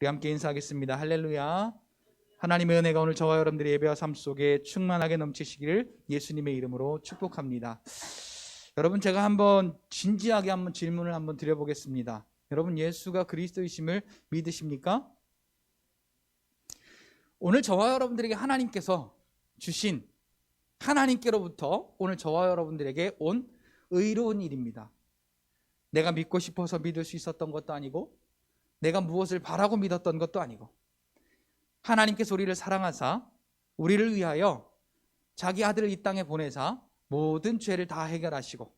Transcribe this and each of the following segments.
우리 함께 인사하겠습니다. 할렐루야. 하나님의 은혜가 오늘 저와 여러분들의 예배와 삶 속에 충만하게 넘치시기를 예수님의 이름으로 축복합니다. 여러분, 제가 한번 진지하게 질문을 드려보겠습니다. 여러분, 예수가 그리스도이심을 믿으십니까? 오늘 저와 여러분들에게 하나님께서 주신, 하나님께로부터 오늘 저와 여러분들에게 온 의로운 일입니다. 내가 믿고 싶어서 믿을 수 있었던 것도 아니고, 내가 무엇을 바라고 믿었던 것도 아니고, 하나님께서 우리를 사랑하사 우리를 위하여 자기 아들을 이 땅에 보내사 모든 죄를 다 해결하시고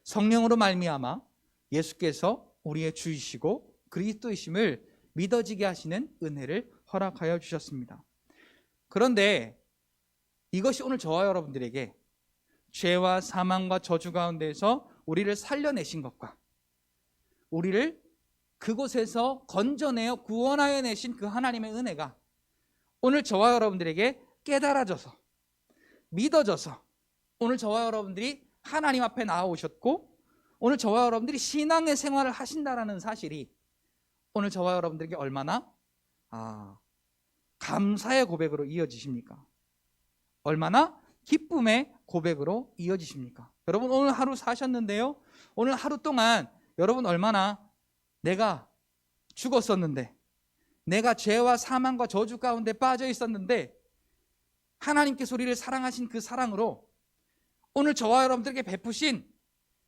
성령으로 말미암아 예수께서 우리의 주이시고 그리스도이심을 믿어지게 하시는 은혜를 허락하여 주셨습니다. 그런데 이것이 오늘 저와 여러분들에게 죄와 사망과 저주 가운데에서 우리를 살려내신 것과 우리를 그곳에서 건져내어 구원하여 내신 그 하나님의 은혜가 오늘 저와 여러분들에게 깨달아져서 믿어져서 오늘 저와 여러분들이 하나님 앞에 나아오셨고 오늘 저와 여러분들이 신앙의 생활을 하신다라는 사실이 오늘 저와 여러분들에게 얼마나 감사의 고백으로 이어지십니까? 얼마나 기쁨의 고백으로 이어지십니까? 여러분, 오늘 하루 사셨는데요, 오늘 하루 동안 여러분 얼마나 내가 죽었었는데, 내가 죄와 사망과 저주 가운데 빠져 있었는데 하나님께서 우리를 사랑하신 그 사랑으로 오늘 저와 여러분들에게 베푸신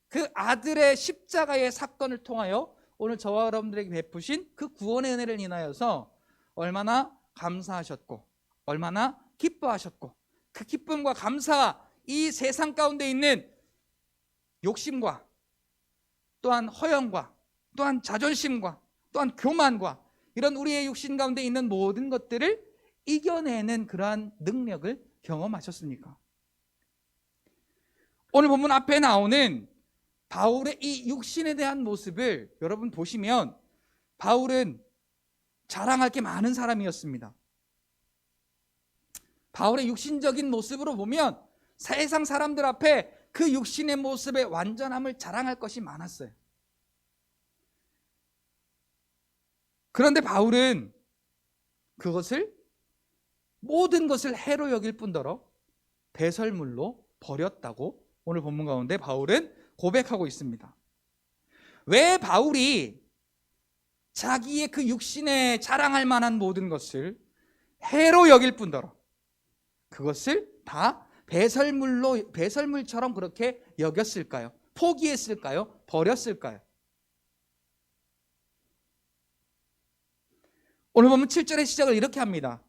그 아들의 십자가의 사건을 통하여 오늘 저와 여러분들에게 베푸신 그 구원의 은혜를 인하여서 얼마나 감사하셨고 얼마나 기뻐하셨고, 그 기쁨과 감사가 이 세상 가운데 있는 욕심과 또한 허영과 또한 자존심과 또한 교만과 이런 우리의 육신 가운데 있는 모든 것들을 이겨내는 그러한 능력을 경험하셨습니까? 오늘 본문 앞에 나오는 바울의 이 육신에 대한 모습을 여러분 보시면 바울은 자랑할 게 많은 사람이었습니다. 바울의 육신적인 모습으로 보면 세상 사람들 앞에 그 육신의 모습의 완전함을 자랑할 것이 많았어요. 그런데 바울은 모든 것을 해로 여길 뿐더러 배설물로 버렸다고 오늘 본문 가운데 바울은 고백하고 있습니다. 왜 바울이 자기의 그 육신에 자랑할 만한 모든 것을 해로 여길 뿐더러 그것을 다 배설물처럼 그렇게 여겼을까요? 포기했을까요? 버렸을까요? 오늘 보면 7절의 시작을 이렇게 합니다.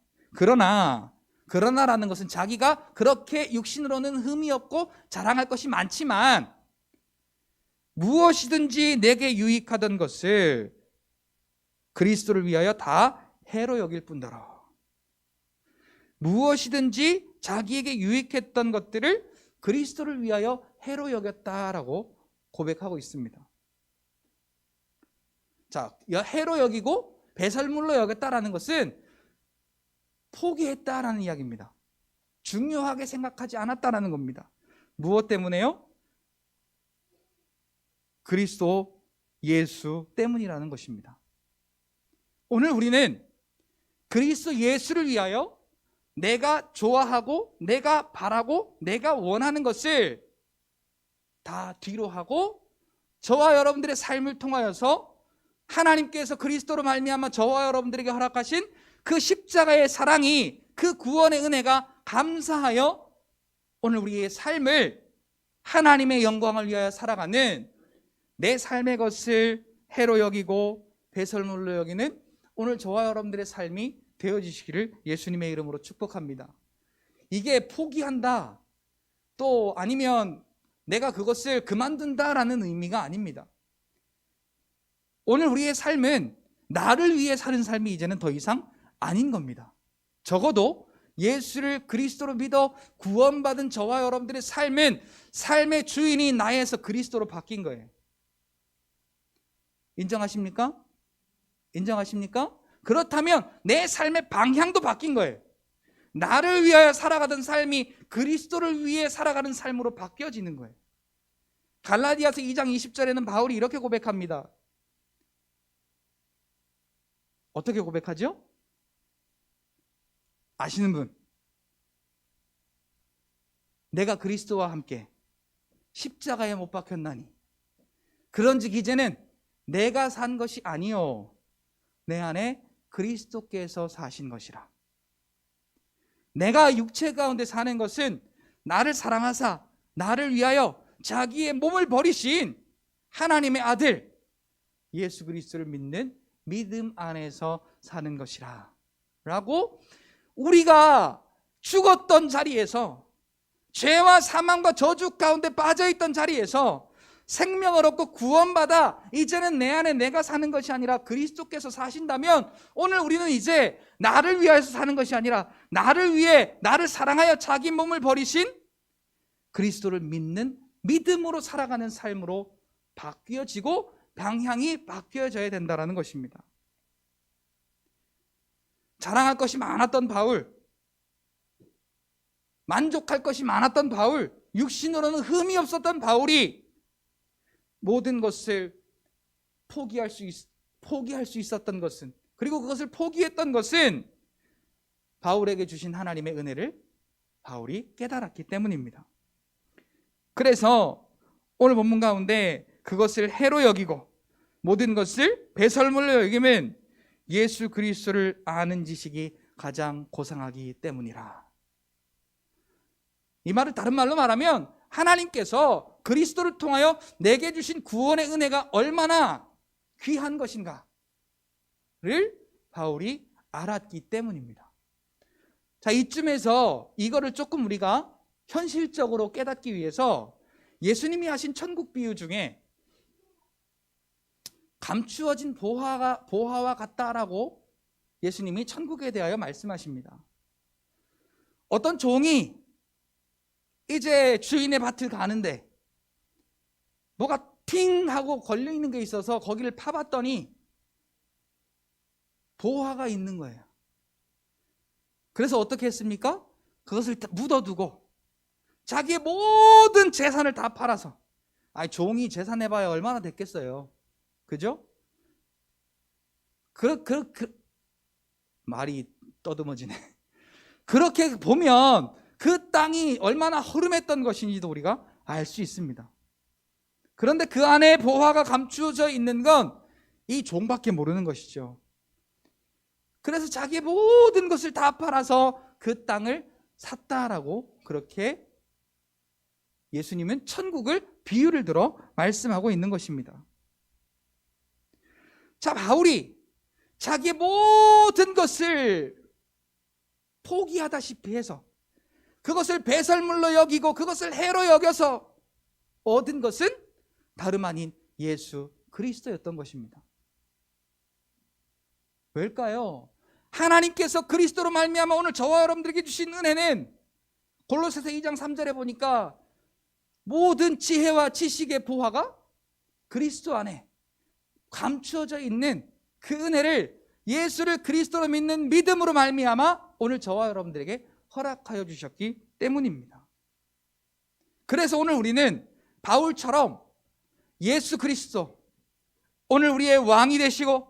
그러나라는 것은 자기가 그렇게 육신으로는 흠이 없고 자랑할 것이 많지만 무엇이든지 내게 유익하던 것을 그리스도를 위하여 다 해로 여길 뿐더러 무엇이든지 자기에게 유익했던 것들을 그리스도를 위하여 해로 여겼다라고 고백하고 있습니다. 자, 해로 여기고 배설물로 여겼다라는 것은 포기했다라는 이야기입니다. 중요하게 생각하지 않았다라는 겁니다. 무엇 때문에요? 그리스도 예수 때문이라는 것입니다. 오늘 우리는 그리스도 예수를 위하여 내가 좋아하고 내가 바라고 내가 원하는 것을 다 뒤로 하고 저와 여러분들의 삶을 통하여서 하나님께서 그리스도로 말미암아 저와 여러분들에게 허락하신 그 십자가의 사랑이, 그 구원의 은혜가 감사하여 오늘 우리의 삶을 하나님의 영광을 위하여 살아가는 내 삶의 것을 해로 여기고 배설물로 여기는 오늘 저와 여러분들의 삶이 되어지시기를 예수님의 이름으로 축복합니다. 이게 포기한다 또 아니면 내가 그것을 그만둔다라는 의미가 아닙니다. 오늘 우리의 삶은 나를 위해 사는 삶이 이제는 더 이상 아닌 겁니다. 적어도 예수를 그리스도로 믿어 구원받은 저와 여러분들의 삶은 삶의 주인이 나에서 그리스도로 바뀐 거예요. 인정하십니까? 인정하십니까? 그렇다면 내 삶의 방향도 바뀐 거예요. 나를 위하여 살아가던 삶이 그리스도를 위해 살아가는 삶으로 바뀌어지는 거예요. 갈라디아서 2장 20절에는 바울이 이렇게 고백합니다. 어떻게 고백하죠? 아시는 분? 내가 그리스도와 함께 십자가에 못 박혔나니 그런즉 이제는 내가 산 것이 아니요 내 안에 그리스도께서 사신 것이라. 내가 육체 가운데 사는 것은 나를 사랑하사 나를 위하여 자기의 몸을 버리신 하나님의 아들 예수 그리스도를 믿는 믿음 안에서 사는 것이라 라고, 우리가 죽었던 자리에서, 죄와 사망과 저주 가운데 빠져있던 자리에서 생명을 얻고 구원받아 이제는 내 안에 내가 사는 것이 아니라 그리스도께서 사신다면, 오늘 우리는 이제 나를 위하여서 사는 것이 아니라 나를 위해, 나를 사랑하여 자기 몸을 버리신 그리스도를 믿는 믿음으로 살아가는 삶으로 바뀌어지고 방향이 바뀌어져야 된다는 것입니다. 자랑할 것이 많았던 바울, 만족할 것이 많았던 바울, 육신으로는 흠이 없었던 바울이 모든 것을 포기할 수 있었던 것은, 그리고 그것을 포기했던 것은 바울에게 주신 하나님의 은혜를 바울이 깨달았기 때문입니다. 그래서 오늘 본문 가운데 그것을 해로 여기고 모든 것을 배설물로 여기면 예수 그리스도를 아는 지식이 가장 고상하기 때문이라. 이 말을 다른 말로 말하면 하나님께서 그리스도를 통하여 내게 주신 구원의 은혜가 얼마나 귀한 것인가를 바울이 알았기 때문입니다. 자, 이쯤에서 이거를 조금 우리가 현실적으로 깨닫기 위해서 예수님이 하신 천국 비유 중에 감추어진 보화와 같다라고 예수님이 천국에 대하여 말씀하십니다. 어떤 종이 이제 주인의 밭을 가는데 뭐가 팅 하고 걸려있는 게 있어서 거기를 파봤더니 보화가 있는 거예요. 그래서 어떻게 했습니까? 그것을 묻어두고 자기의 모든 재산을 다 팔아서, 종이 재산 해봐야 얼마나 됐겠어요. 그죠? 말이 떠듬어지네. 그렇게 보면 그 땅이 얼마나 허름했던 것인지도 우리가 알 수 있습니다. 그런데 그 안에 보화가 감추어져 있는 건 이 종밖에 모르는 것이죠. 그래서 자기의 모든 것을 다 팔아서 그 땅을 샀다라고, 그렇게 예수님은 천국을 비유를 들어 말씀하고 있는 것입니다. 자, 바울이 자기의 모든 것을 포기하다시피 해서 그것을 배설물로 여기고 그것을 해로 여겨서 얻은 것은 다름 아닌 예수 그리스도였던 것입니다. 왜일까요? 하나님께서 그리스도로 말미암아 오늘 저와 여러분들에게 주신 은혜는 골로새서 2장 3절에 보니까 모든 지혜와 지식의 보화가 그리스도 안에 감추어져 있는 그 은혜를, 예수를 그리스도로 믿는 믿음으로 말미암아 오늘 저와 여러분들에게 허락하여 주셨기 때문입니다. 그래서 오늘 우리는 바울처럼 예수 그리스도, 오늘 우리의 왕이 되시고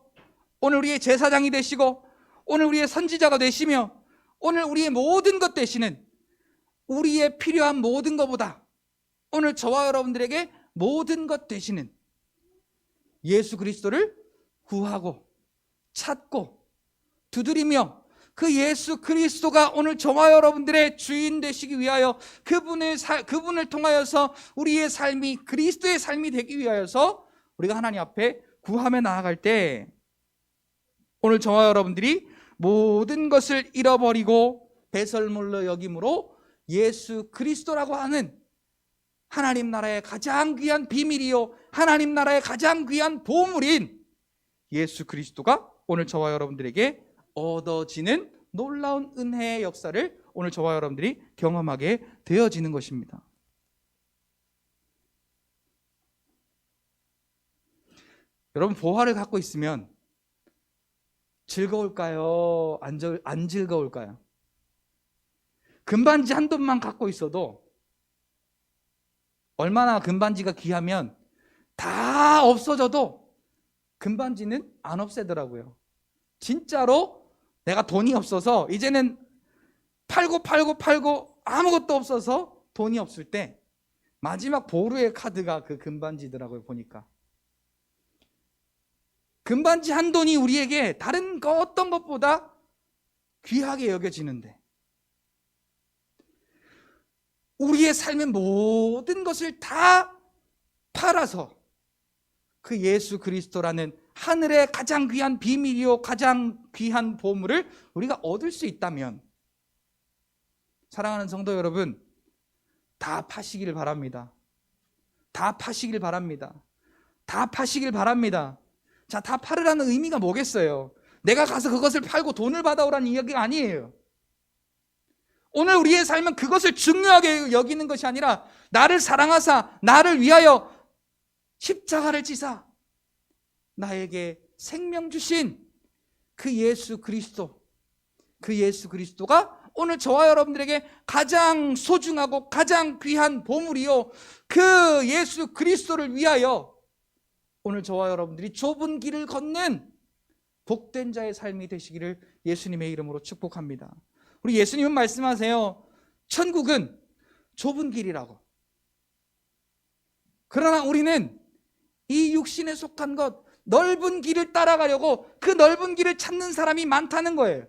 오늘 우리의 제사장이 되시고 오늘 우리의 선지자가 되시며 오늘 우리의 모든 것 되시는, 우리의 필요한 모든 것보다 오늘 저와 여러분들에게 모든 것 되시는 예수 그리스도를 구하고 찾고 두드리며 그 예수 그리스도가 오늘 저와 여러분들의 주인 되시기 위하여 그분을 통하여서 우리의 삶이 그리스도의 삶이 되기 위하여서 우리가 하나님 앞에 구하며 나아갈 때, 오늘 저와 여러분들이 모든 것을 잃어버리고 배설물로 여김으로 예수 그리스도라고 하는 하나님 나라의 가장 귀한 비밀이요 하나님 나라의 가장 귀한 보물인 예수 그리스도가 오늘 저와 여러분들에게 얻어지는 놀라운 은혜의 역사를 오늘 저와 여러분들이 경험하게 되어지는 것입니다. 여러분, 보화를 갖고 있으면 즐거울까요? 안 즐거울까요? 금반지 한 돈만 갖고 있어도, 얼마나 금반지가 귀하면 다 없어져도 금반지는 안 없애더라고요. 진짜로 내가 돈이 없어서 이제는 팔고 아무것도 없어서 돈이 없을 때 마지막 보루의 카드가 그 금반지더라고요. 보니까 금반지 한 돈이 우리에게 다른 어떤 것보다 귀하게 여겨지는데, 우리의 삶의 모든 것을 다 팔아서 그 예수 그리스도라는 하늘의 가장 귀한 비밀이요 가장 귀한 보물을 우리가 얻을 수 있다면, 사랑하는 성도 여러분, 다 파시길 바랍니다. 다 파시길 바랍니다. 다 파시길 바랍니다. 자, 다 팔으라는 의미가 뭐겠어요? 내가 가서 그것을 팔고 돈을 받아오라는 이야기가 아니에요. 오늘 우리의 삶은 그것을 중요하게 여기는 것이 아니라, 나를 사랑하사 나를 위하여 십자가를 지사 나에게 생명 주신 그 예수 그리스도, 그 예수 그리스도가 오늘 저와 여러분들에게 가장 소중하고 가장 귀한 보물이요, 그 예수 그리스도를 위하여 오늘 저와 여러분들이 좁은 길을 걷는 복된 자의 삶이 되시기를 예수님의 이름으로 축복합니다. 우리 예수님은 말씀하세요. 천국은 좁은 길이라고. 그러나 우리는 이 육신에 속한 것, 넓은 길을 따라가려고 그 넓은 길을 찾는 사람이 많다는 거예요.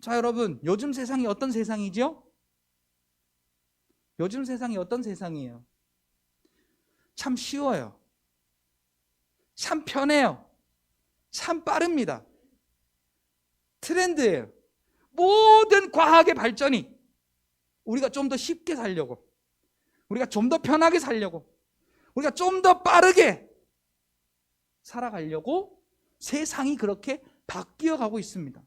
자, 여러분, 요즘 세상이 어떤 세상이죠? 요즘 세상이 어떤 세상이에요? 참 쉬워요. 참 편해요. 참 빠릅니다. 트렌드예요. 모든 과학의 발전이 우리가 좀 더 쉽게 살려고, 우리가 좀 더 편하게 살려고, 우리가 좀 더 빠르게 살아가려고 세상이 그렇게 바뀌어 가고 있습니다.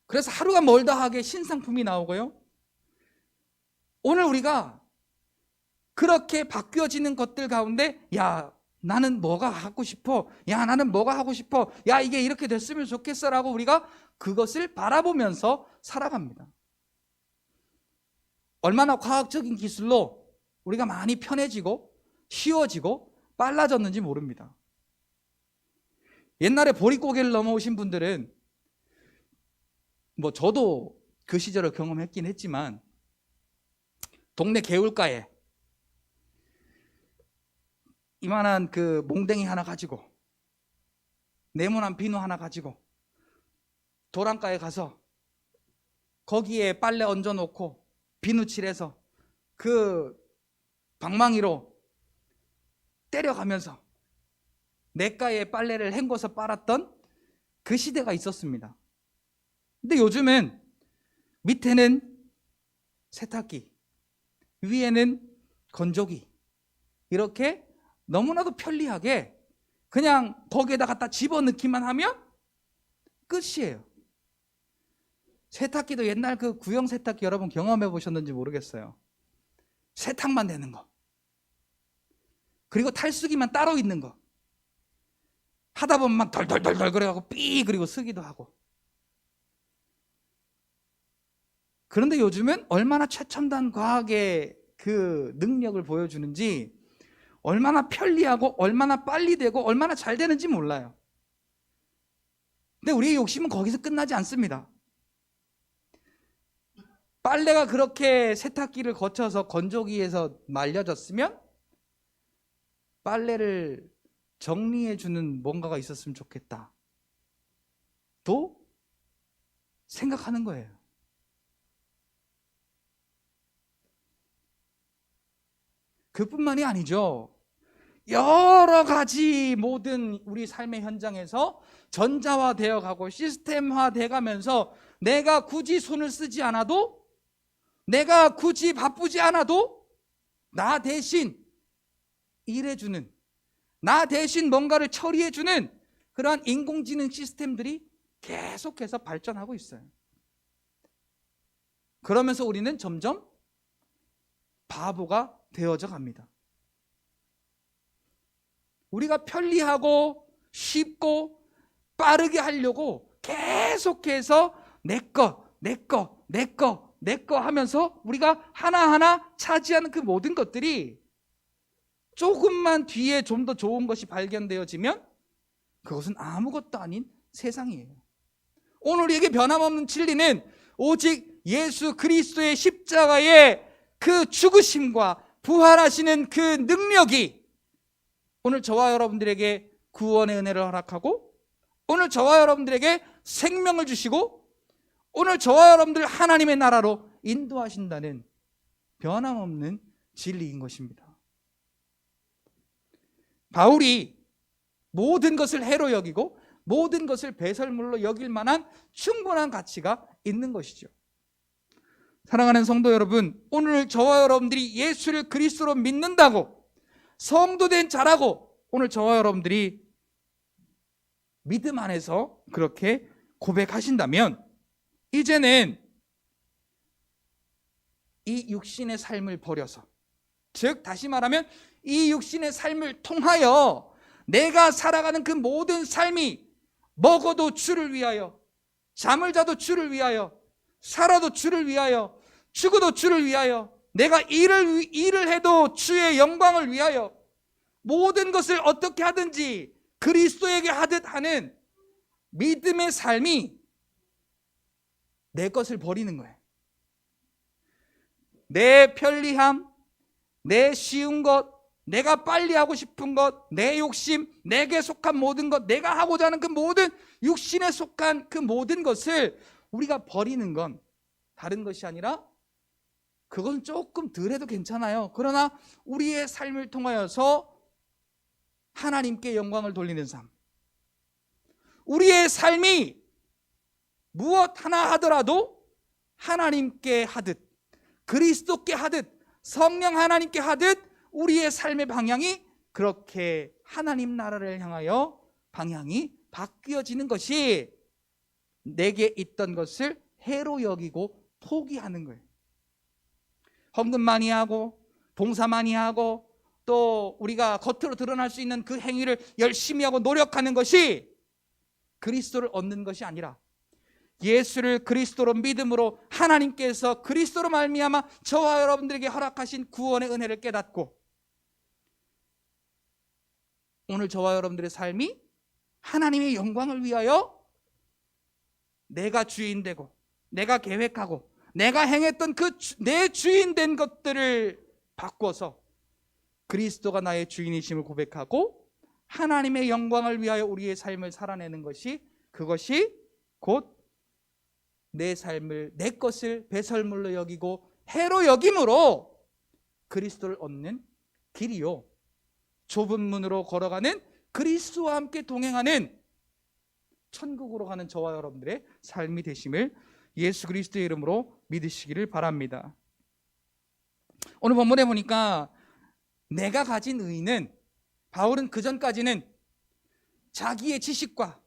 그래서 하루가 멀다 하게 신상품이 나오고요, 오늘 우리가 그렇게 바뀌어지는 것들 가운데, 야, 나는 뭐가 갖고 싶어, 야, 나는 뭐가 하고 싶어, 야, 이게 이렇게 됐으면 좋겠어 라고 우리가 그것을 바라보면서 살아갑니다. 얼마나 과학적인 기술로 우리가 많이 편해지고 쉬워지고 빨라졌는지 모릅니다. 옛날에 보릿고개를 넘어오신 분들은, 저도 그 시절을 경험했긴 했지만, 동네 개울가에 이만한 그 몽댕이 하나 가지고, 네모난 비누 하나 가지고 도랑가에 가서 거기에 빨래 얹어놓고 비누칠해서 그 방망이로 때려가면서 냇가에 빨래를 헹궈서 빨았던 그 시대가 있었습니다. 근데 요즘은 밑에는 세탁기, 위에는 건조기, 이렇게 너무나도 편리하게 그냥 거기에다 갖다 집어넣기만 하면 끝이에요. 세탁기도 옛날 그 구형 세탁기 여러분 경험해 보셨는지 모르겠어요. 세탁만 되는 거, 그리고 탈수기만 따로 있는 거, 하다 보면 막 덜덜덜덜 그래가지고 삐 그리고 쓰기도 하고. 그런데 요즘은 얼마나 최첨단 과학의 그 능력을 보여주는지, 얼마나 편리하고 얼마나 빨리 되고 얼마나 잘 되는지 몰라요. 근데 우리의 욕심은 거기서 끝나지 않습니다. 빨래가 그렇게 세탁기를 거쳐서 건조기에서 말려졌으면 빨래를 정리해주는 뭔가가 있었으면 좋겠다 또 생각하는 거예요. 그뿐만이 아니죠. 여러 가지 모든 우리 삶의 현장에서 전자화되어 가고 시스템화되어 가면서, 내가 굳이 손을 쓰지 않아도, 내가 굳이 바쁘지 않아도 나 대신 일해주는, 나 대신 뭔가를 처리해주는 그러한 인공지능 시스템들이 계속해서 발전하고 있어요. 그러면서 우리는 점점 바보가 되어져 갑니다. 우리가 편리하고 쉽고 빠르게 하려고 계속해서 내 거 하면서 우리가 하나하나 차지하는 그 모든 것들이 조금만 뒤에 좀 더 좋은 것이 발견되어지면 그것은 아무것도 아닌 세상이에요. 오늘 우리에게 변함없는 진리는 오직 예수 그리스도의 십자가의 그 죽으심과 부활하시는 그 능력이 오늘 저와 여러분들에게 구원의 은혜를 허락하고, 오늘 저와 여러분들에게 생명을 주시고, 오늘 저와 여러분들 하나님의 나라로 인도하신다는 변함없는 진리인 것입니다. 바울이 모든 것을 해로 여기고 모든 것을 배설물로 여길 만한 충분한 가치가 있는 것이죠. 사랑하는 성도 여러분, 오늘 저와 여러분들이 예수를 그리스도로 믿는다고 성도된 자라고 오늘 저와 여러분들이 믿음 안에서 그렇게 고백하신다면, 이제는 이 육신의 삶을 버려서, 즉 다시 말하면 이 육신의 삶을 통하여 내가 살아가는 그 모든 삶이 먹어도 주를 위하여, 잠을 자도 주를 위하여, 살아도 주를 위하여, 죽어도 주를 위하여, 내가 일을 해도 주의 영광을 위하여, 모든 것을 어떻게 하든지 그리스도에게 하듯 하는 믿음의 삶이 내 것을 버리는 거예요. 내 편리함, 내 쉬운 것, 내가 빨리 하고 싶은 것, 내 욕심, 내게 속한 모든 것, 내가 하고자 하는 그 모든 육신에 속한 그 모든 것을 우리가 버리는 건 다른 것이 아니라, 그건 조금 덜 해도 괜찮아요. 그러나 우리의 삶을 통하여서 하나님께 영광을 돌리는 삶, 우리의 삶이 무엇 하나 하더라도 하나님께 하듯, 그리스도께 하듯, 성령 하나님께 하듯 우리의 삶의 방향이 그렇게 하나님 나라를 향하여 방향이 바뀌어지는 것이 내게 있던 것을 해로 여기고 포기하는 거예요. 헌금 많이 하고 봉사 많이 하고 또 우리가 겉으로 드러날 수 있는 그 행위를 열심히 하고 노력하는 것이 그리스도를 얻는 것이 아니라, 예수를 그리스도로 믿음으로 하나님께서 그리스도로 말미암아 저와 여러분들에게 허락하신 구원의 은혜를 깨닫고, 오늘 저와 여러분들의 삶이 하나님의 영광을 위하여 내가 주인 되고, 내가 계획하고, 내가 행했던 그 내 주인 된 것들을 바꿔서 그리스도가 나의 주인이심을 고백하고 하나님의 영광을 위하여 우리의 삶을 살아내는 것이, 그것이 곧 내 삶을, 내 것을 배설물로 여기고 해로 여김으로 그리스도를 얻는 길이요, 좁은 문으로 걸어가는 그리스도와 함께 동행하는 천국으로 가는 저와 여러분들의 삶이 되심을 예수 그리스도의 이름으로 믿으시기를 바랍니다. 오늘 본문에 보니까 내가 가진 의는, 바울은 그전까지는 자기의 지식과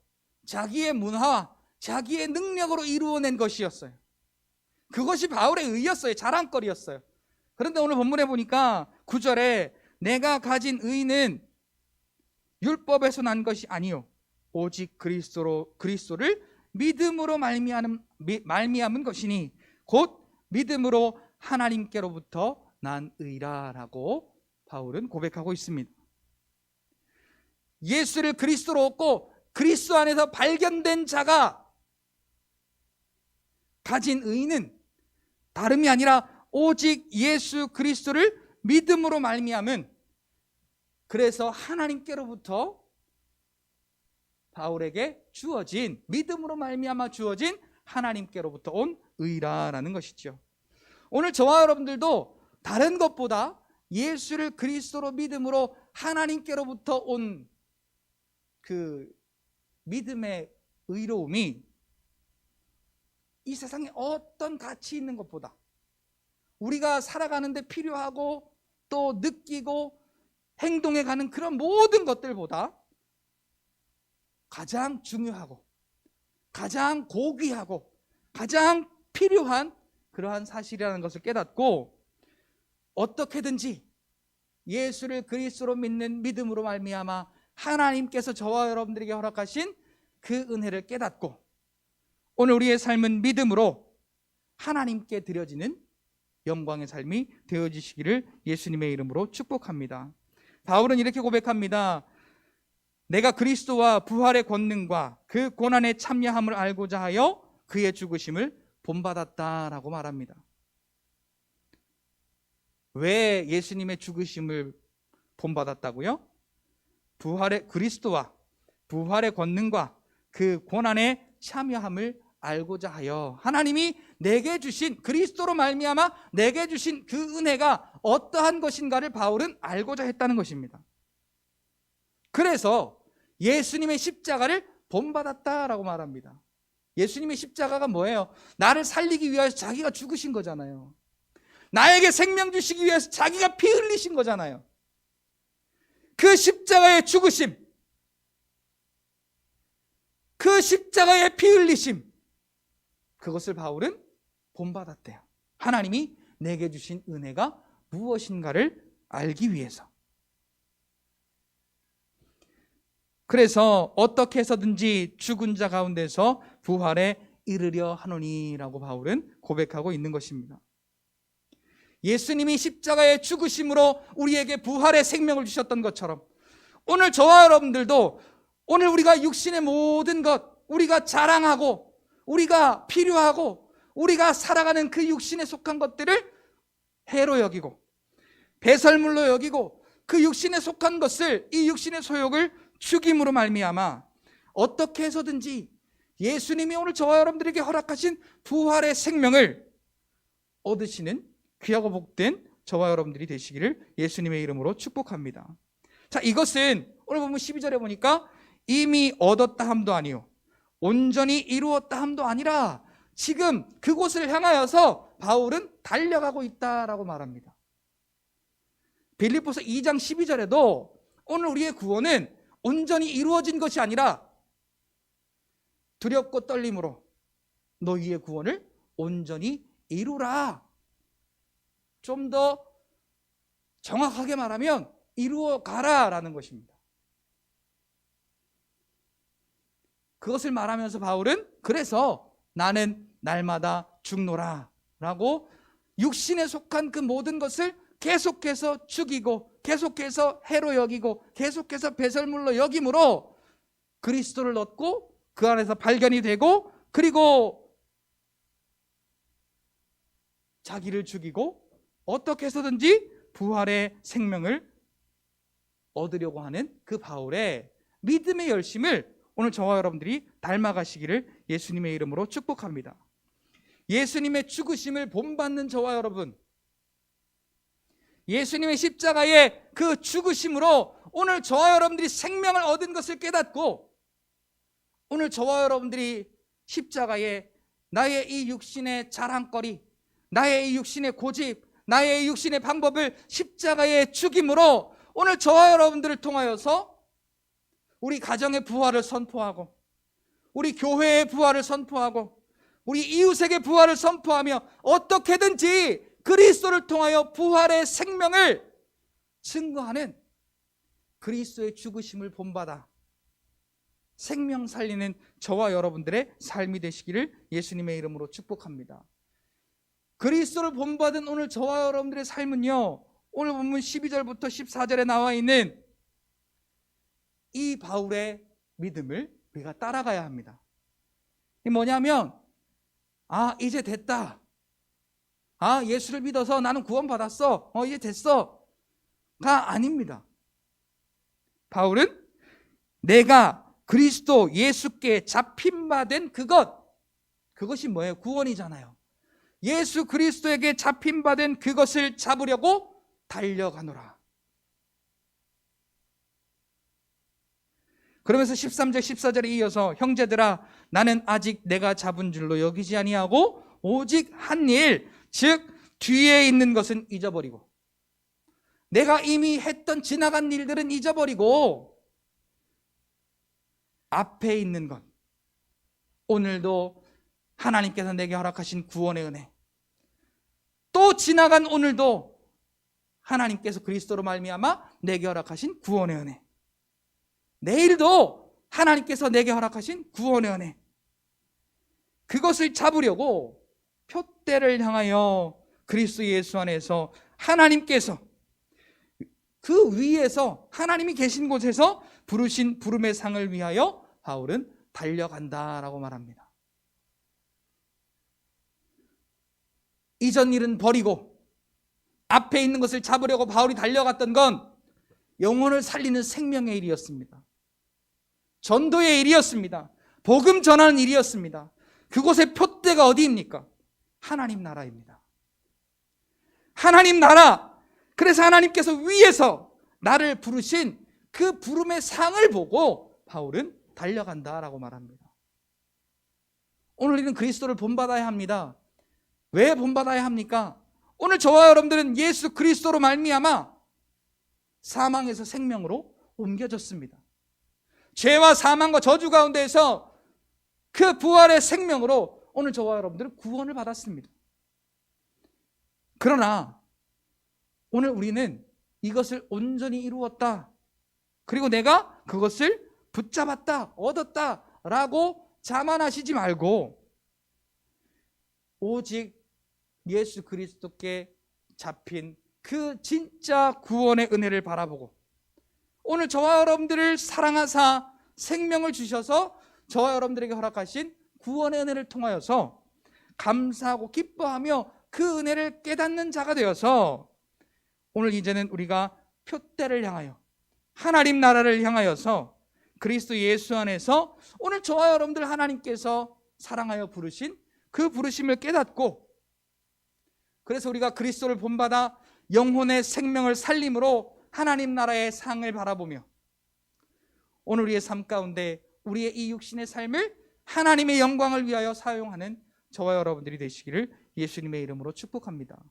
자기의 문화와 자기의 능력으로 이루어낸 것이었어요. 그것이 바울의 의였어요. 자랑거리였어요. 그런데 오늘 본문에 보니까 9절에 내가 가진 의는 율법에서 난 것이 아니요 오직 그리스도를 믿음으로 말미암은 것이니 곧 믿음으로 하나님께로부터 난 의라라고 바울은 고백하고 있습니다. 예수를 그리스도로 얻고 그리스도 안에서 발견된 자가 가진 의는 다름이 아니라 오직 예수 그리스도를 믿음으로 말미암은, 그래서 하나님께로부터 바울에게 주어진, 믿음으로 말미암아 주어진 하나님께로부터 온 의라라는 것이죠. 오늘 저와 여러분들도 다른 것보다 예수를 그리스도로 믿음으로 하나님께로부터 온 그 믿음의 의로움이 이 세상에 어떤 가치 있는 것보다, 우리가 살아가는데 필요하고 또 느끼고 행동해 가는 그런 모든 것들보다 가장 중요하고 가장 고귀하고 가장 필요한 그러한 사실이라는 것을 깨닫고, 어떻게든지 예수를 그리스도로 믿는 믿음으로 말미암아 하나님께서 저와 여러분들에게 허락하신 그 은혜를 깨닫고 오늘 우리의 삶은 믿음으로 하나님께 드려지는 영광의 삶이 되어지시기를 예수님의 이름으로 축복합니다. 바울은 이렇게 고백합니다. 내가 그리스도와 부활의 권능과 그 고난에 참여함을 알고자 하여 그의 죽으심을 본받았다라고 말합니다. 왜 예수님의 죽으심을 본받았다고요? 부활의 그리스도와 부활의 권능과 그 고난에 참여함을 알고자 하여 하나님이 내게 주신 그리스도로 말미암아 내게 주신 그 은혜가 어떠한 것인가를 바울은 알고자 했다는 것입니다. 그래서 예수님의 십자가를 본받았다라고 말합니다. 예수님의 십자가가 뭐예요? 나를 살리기 위해서 자기가 죽으신 거잖아요. 나에게 생명 주시기 위해서 자기가 피 흘리신 거잖아요. 그 십자가의 죽으심, 그 십자가의 피 흘리심, 그것을 바울은 본받았대요. 하나님이 내게 주신 은혜가 무엇인가를 알기 위해서. 그래서 어떻게 해서든지 죽은 자 가운데서 부활에 이르려 하노니라고 바울은 고백하고 있는 것입니다. 예수님이 십자가의 죽으심으로 우리에게 부활의 생명을 주셨던 것처럼 오늘 저와 여러분들도 오늘 우리가 육신의 모든 것, 우리가 자랑하고 우리가 필요하고 우리가 살아가는 그 육신에 속한 것들을 해로 여기고 배설물로 여기고 그 육신에 속한 것을, 이 육신의 소욕을 죽임으로 말미암아 어떻게 해서든지 예수님이 오늘 저와 여러분들에게 허락하신 부활의 생명을 얻으시는 귀하고 복된 저와 여러분들이 되시기를 예수님의 이름으로 축복합니다. 자, 이것은 오늘 보면 12절에 보니까 이미 얻었다 함도 아니요 온전히 이루었다 함도 아니라 지금 그곳을 향하여서 바울은 달려가고 있다라고 말합니다. 빌립보서 2장 12절에도 오늘 우리의 구원은 온전히 이루어진 것이 아니라 두렵고 떨림으로 너희의 구원을 온전히 이루라. 좀 더 정확하게 말하면 이루어 가라라는 것입니다. 그것을 말하면서 바울은 그래서 나는 날마다 죽노라 라고 육신에 속한 그 모든 것을 계속해서 죽이고 계속해서 해로 여기고 계속해서 배설물로 여김으로 그리스도를 얻고 그 안에서 발견이 되고 그리고 자기를 죽이고 어떻게 해서든지 부활의 생명을 얻으려고 하는 그 바울의 믿음의 열심을 오늘 저와 여러분들이 닮아가시기를 예수님의 이름으로 축복합니다. 예수님의 죽으심을 본받는 저와 여러분, 예수님의 십자가의 그 죽으심으로 오늘 저와 여러분들이 생명을 얻은 것을 깨닫고 오늘 저와 여러분들이 십자가에 나의 이 육신의 자랑거리, 나의 이 육신의 고집, 나의 이 육신의 방법을 십자가에 죽임으로 오늘 저와 여러분들을 통하여서 우리 가정의 부활을 선포하고 우리 교회의 부활을 선포하고 우리 이웃에게 부활을 선포하며 어떻게든지 그리스도를 통하여 부활의 생명을 증거하는 그리스도의 죽으심을 본받아 생명 살리는 저와 여러분들의 삶이 되시기를 예수님의 이름으로 축복합니다. 그리스도를 본받은 오늘 저와 여러분들의 삶은요, 오늘 본문 12절부터 14절에 나와 있는 이 바울의 믿음을 우리가 따라가야 합니다. 이게 뭐냐면 이제 됐다. 예수를 믿어서 나는 구원받았어. 이제 됐어. 가 아닙니다. 바울은 내가 그리스도 예수께 잡힌 바 된 그것이 뭐예요? 구원이잖아요. 예수 그리스도에게 잡힌 바 된 그것을 잡으려고 달려가노라. 그러면서 13절 14절에 이어서 형제들아 나는 아직 내가 잡은 줄로 여기지 아니하고 오직 한 일, 즉 뒤에 있는 것은 잊어버리고 내가 이미 했던 지나간 일들은 잊어버리고 앞에 있는 것, 오늘도 하나님께서 내게 허락하신 구원의 은혜, 또 지나간 오늘도 하나님께서 그리스도로 말미암아 내게 허락하신 구원의 은혜, 내일도 하나님께서 내게 허락하신 구원의 은혜, 그것을 잡으려고 표대를 향하여 그리스도 예수 안에서 하나님께서 그 위에서 하나님이 계신 곳에서 부르신 부름의 상을 위하여 바울은 달려간다라고 말합니다. 이전 일은 버리고 앞에 있는 것을 잡으려고 바울이 달려갔던 건 영혼을 살리는 생명의 일이었습니다. 전도의 일이었습니다. 복음 전하는 일이었습니다. 그곳의 표대가 어디입니까? 하나님 나라입니다. 하나님 나라. 그래서 하나님께서 위에서 나를 부르신 그 부름의 상을 보고 바울은 달려간다라고 말합니다. 오늘 우리는 그리스도를 본받아야 합니다. 왜 본받아야 합니까? 오늘 저와 여러분들은 예수 그리스도로 말미암아 사망에서 생명으로 옮겨졌습니다. 죄와 사망과 저주 가운데에서 그 부활의 생명으로 오늘 저와 여러분들은 구원을 받았습니다. 그러나 오늘 우리는 이것을 온전히 이루었다, 그리고 내가 그것을 붙잡았다, 얻었다 라고 자만하시지 말고 오직 예수 그리스도께 잡힌 그 진짜 구원의 은혜를 바라보고 오늘 저와 여러분들을 사랑하사 생명을 주셔서 저와 여러분들에게 허락하신 구원의 은혜를 통하여서 감사하고 기뻐하며 그 은혜를 깨닫는 자가 되어서 오늘 이제는 우리가 표대를 향하여 하나님 나라를 향하여서 그리스도 예수 안에서 오늘 저와 여러분들 하나님께서 사랑하여 부르신 그 부르심을 깨닫고, 그래서 우리가 그리스도를 본받아 영혼의 생명을 살림으로 하나님 나라의 상을 바라보며 오늘 우리의 삶 가운데 우리의 이 육신의 삶을 하나님의 영광을 위하여 사용하는 저와 여러분들이 되시기를 예수님의 이름으로 축복합니다.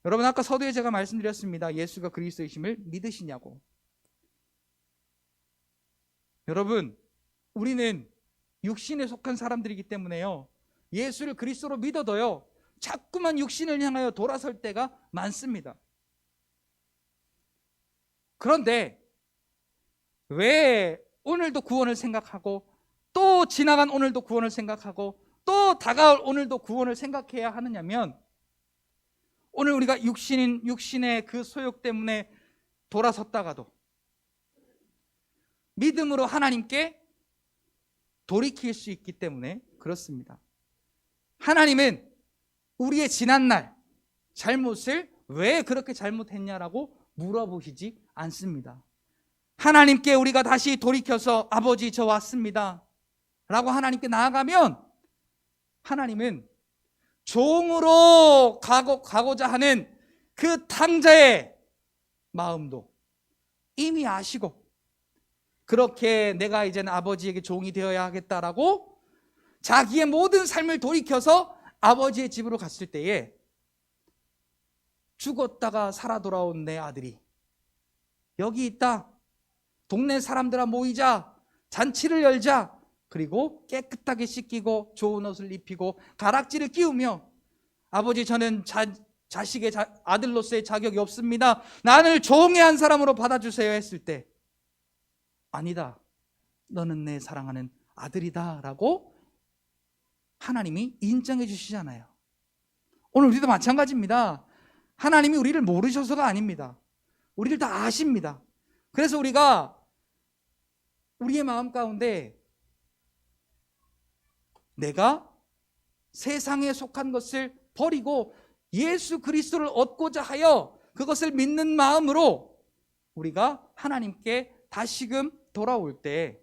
여러분, 아까 서두에 제가 말씀드렸습니다. 예수가 그리스도이심을 믿으시냐고. 여러분, 우리는 육신에 속한 사람들이기 때문에요, 예수를 그리스도로 믿어도요 자꾸만 육신을 향하여 돌아설 때가 많습니다. 그런데 왜 오늘도 구원을 생각하고 또 지나간 오늘도 구원을 생각하고 또 다가올 오늘도 구원을 생각해야 하느냐면, 오늘 우리가 육신의 그 소욕 때문에 돌아섰다가도 믿음으로 하나님께 돌이킬 수 있기 때문에 그렇습니다. 하나님은 우리의 지난날 잘못을 왜 그렇게 잘못했냐라고 물어보시지 않습니다. 하나님께 우리가 다시 돌이켜서 아버지 저 왔습니다 라고 하나님께 나아가면 하나님은 종으로 가고자 하는 그 탕자의 마음도 이미 아시고, 그렇게 내가 이제는 아버지에게 종이 되어야 하겠다라고 자기의 모든 삶을 돌이켜서 아버지의 집으로 갔을 때에 죽었다가 살아 돌아온 내 아들이 여기 있다, 동네 사람들아 모이자, 잔치를 열자, 그리고 깨끗하게 씻기고 좋은 옷을 입히고 가락지를 끼우며 아버지 저는 자식의 아들로서의 자격이 없습니다, 나를 종의 한 사람으로 받아주세요 했을 때 아니다, 너는 내 사랑하는 아들이다 라고 하나님이 인정해 주시잖아요. 오늘 우리도 마찬가지입니다. 하나님이 우리를 모르셔서가 아닙니다. 우리를 다 아십니다. 그래서 우리가 우리의 마음 가운데 내가 세상에 속한 것을 버리고 예수 그리스도를 얻고자 하여 그것을 믿는 마음으로 우리가 하나님께 다시금 돌아올 때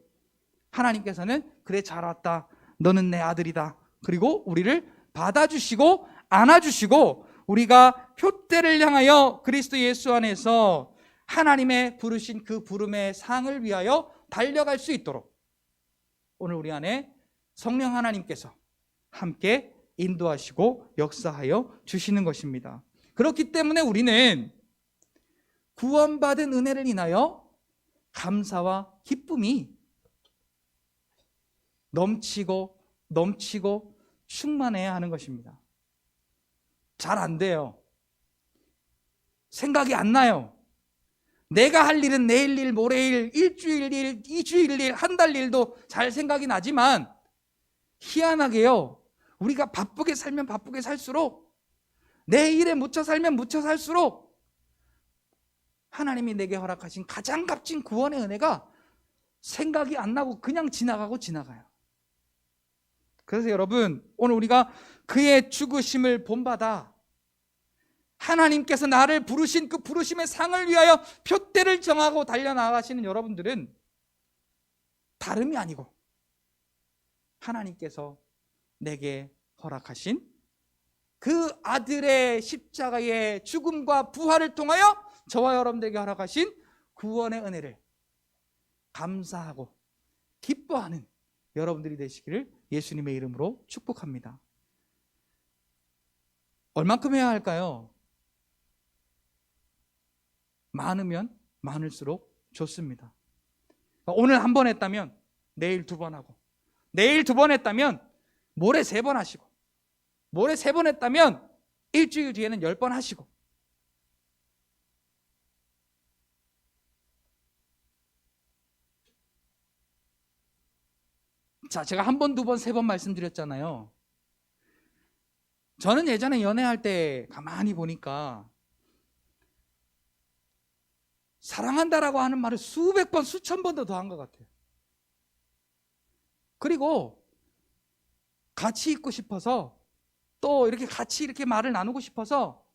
하나님께서는 그래 잘 왔다, 너는 내 아들이다, 그리고 우리를 받아주시고 안아주시고 우리가 표대를 향하여 그리스도 예수 안에서 하나님의 부르신 그 부름의 상을 위하여 달려갈 수 있도록 오늘 우리 안에 성령 하나님께서 함께 인도하시고 역사하여 주시는 것입니다. 그렇기 때문에 우리는 구원받은 은혜를 인하여 감사와 기쁨이 넘치고 충만해야 하는 것입니다. 잘 안 돼요. 생각이 안 나요. 내가 할 일은 내일 일, 모레 일, 일주일 일, 2주일 일, 한 달 일도 잘 생각이 나지만 희한하게요, 우리가 바쁘게 살면 바쁘게 살수록 내 일에 묻혀 살면 묻혀 살수록 하나님이 내게 허락하신 가장 값진 구원의 은혜가 생각이 안 나고 그냥 지나가요. 그래서 여러분, 오늘 우리가 그의 죽으심을 본받아 하나님께서 나를 부르신 그 부르심의 상을 위하여 표대를 정하고 달려나가시는 여러분들은 다름이 아니고 하나님께서 내게 허락하신 그 아들의 십자가의 죽음과 부활을 통하여 저와 여러분들에게 허락하신 구원의 은혜를 감사하고 기뻐하는 여러분들이 되시기를 예수님의 이름으로 축복합니다. 얼만큼 해야 할까요? 많으면 많을수록 좋습니다. 오늘 한 번 했다면 내일 2번 하고, 내일 2번 했다면 모레 3번 하시고, 모레 3번 했다면 일주일 뒤에는 10번 하시고. 자, 제가 1번, 2번, 3번 말씀드렸잖아요. 저는 예전에 연애할 때 가만히 보니까 사랑한다라고 하는 말을 수백 번, 수천 번도 더 한 것 같아요. 그리고 같이 있고 싶어서, 또 이렇게 같이 이렇게 말을 나누고 싶어서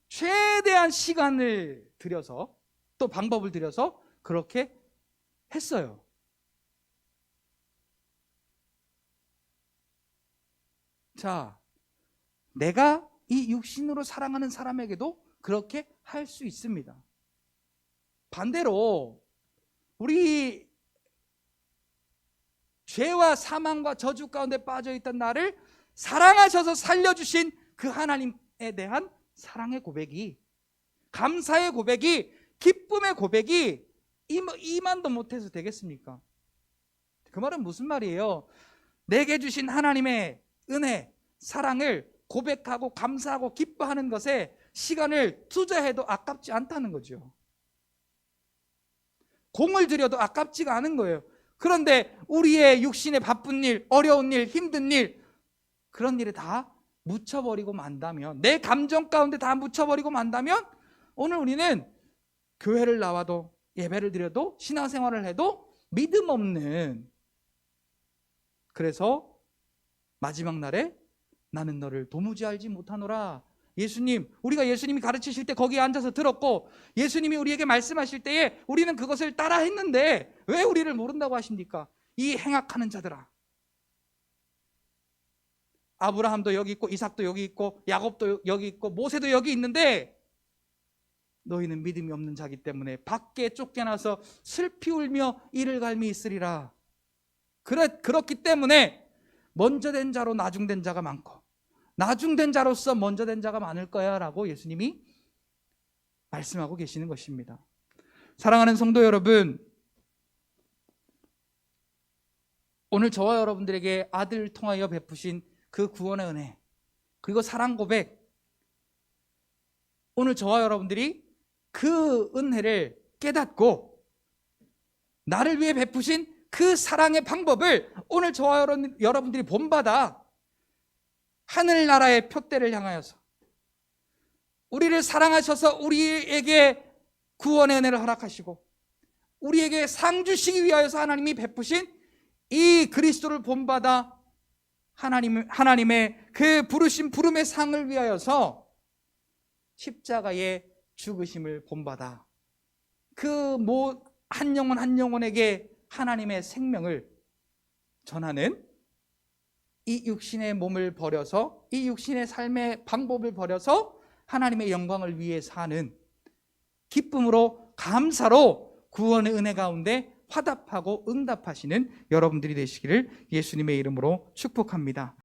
최대한 시간을 들여서, 또 방법을 들여서 그렇게 했어요. 자, 내가 이 육신으로 사랑하는 사람에게도 그렇게 할 수 있습니다. 반대로 우리 죄와 사망과 저주 가운데 빠져있던 나를 사랑하셔서 살려주신 그 하나님에 대한 사랑의 고백이, 감사의 고백이, 기쁨의 고백이 이만도 못해서 되겠습니까? 그 말은 무슨 말이에요? 내게 주신 하나님의 은혜, 사랑을 고백하고 감사하고 기뻐하는 것에 시간을 투자해도 아깝지 않다는 거죠. 공을 들여도 아깝지가 않은 거예요. 그런데 우리의 육신의 바쁜 일, 어려운 일, 힘든 일, 그런 일에 다 묻혀버리고 만다면, 내 감정 가운데 다 묻혀버리고 만다면, 오늘 우리는 교회를 나와도, 예배를 드려도, 신앙생활을 해도 믿음 없는, 그래서 마지막 날에 나는 너를 도무지 알지 못하노라. 예수님, 우리가 예수님이 가르치실 때 거기에 앉아서 들었고, 예수님이 우리에게 말씀하실 때에 우리는 그것을 따라 했는데 왜 우리를 모른다고 하십니까? 이 행악하는 자들아. 아브라함도 여기 있고, 이삭도 여기 있고, 야곱도 여기 있고, 모세도 여기 있는데 너희는 믿음이 없는 자기 때문에 밖에 쫓겨나서 슬피 울며 이를 갈미 있으리라. 그렇기 때문에 먼저 된 자로 나중된 자가 많고, 나중된 자로서 먼저 된 자가 많을 거야 라고 예수님이 말씀하고 계시는 것입니다. 사랑하는 성도 여러분, 오늘 저와 여러분들에게 아들을 통하여 베푸신 그 구원의 은혜, 그리고 사랑 고백, 오늘 저와 여러분들이 그 은혜를 깨닫고 나를 위해 베푸신 그 사랑의 방법을 오늘 저와 여러분들이 본받아 하늘나라의 표대를 향하여서 우리를 사랑하셔서 우리에게 구원의 은혜를 허락하시고 우리에게 상 주시기 위하여서 하나님이 베푸신 이 그리스도를 본받아 하나님의 그 부르신 부름의 상을 위하여서 십자가의 죽으심을 본받아 그 한 영혼 한 영혼에게 하나님의 생명을 전하는 이 육신의 몸을 버려서, 이 육신의 삶의 방법을 버려서 하나님의 영광을 위해 사는 기쁨으로, 감사로 구원의 은혜 가운데 화답하고 응답하시는 여러분들이 되시기를 예수님의 이름으로 축복합니다.